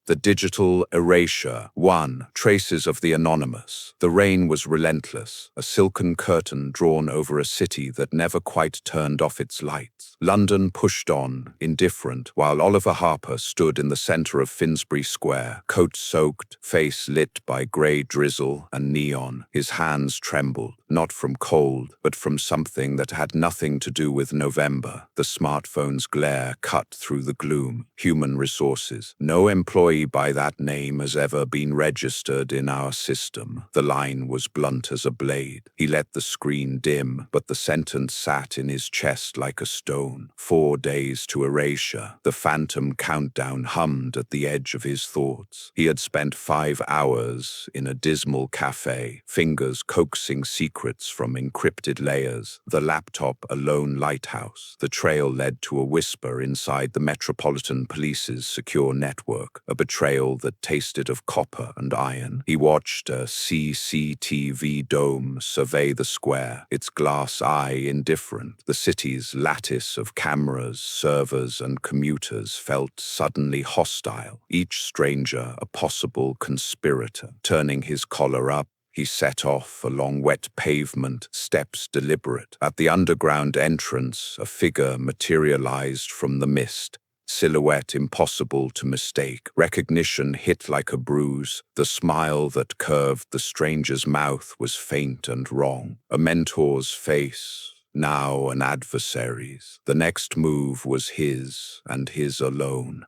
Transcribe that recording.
The digital erasure. 1. Traces of the anonymous. The rain was relentless, a silken curtain drawn over a city that never quite turned off its lights. London pushed on, indifferent, while Oliver Harper stood in the center of Finsbury Square, coat-soaked, face lit by grey drizzle and neon. His hands trembled, not from cold, but from something that had nothing to do with November. The smartphone's glare cut through the gloom. Human resources. No employee by that name has ever been registered in our system. The line was blunt as a blade. He let the screen dim, but the sentence sat in his chest like a stone. 4 days to erasure. The phantom countdown hummed at the edge of his thoughts. He had spent 5 hours in a dismal cafe, fingers coaxing secrets from encrypted layers. The laptop a lone lighthouse. The trail led to a whisper inside the Metropolitan Police's secure network, a betrayal that tasted of copper and iron. He watched a CCTV dome survey the square, its glass eye indifferent. The city's lattice of cameras, servers, and commuters felt suddenly hostile, each stranger a possible conspirator. Turning his collar up, he set off along wet pavement, steps deliberate. At the underground entrance, a figure materialized from the mist. Silhouette impossible to mistake. Recognition hit like a bruise. The smile that curved the stranger's mouth was faint and wrong. A mentor's face, now an adversary's. The next move was his, and his alone.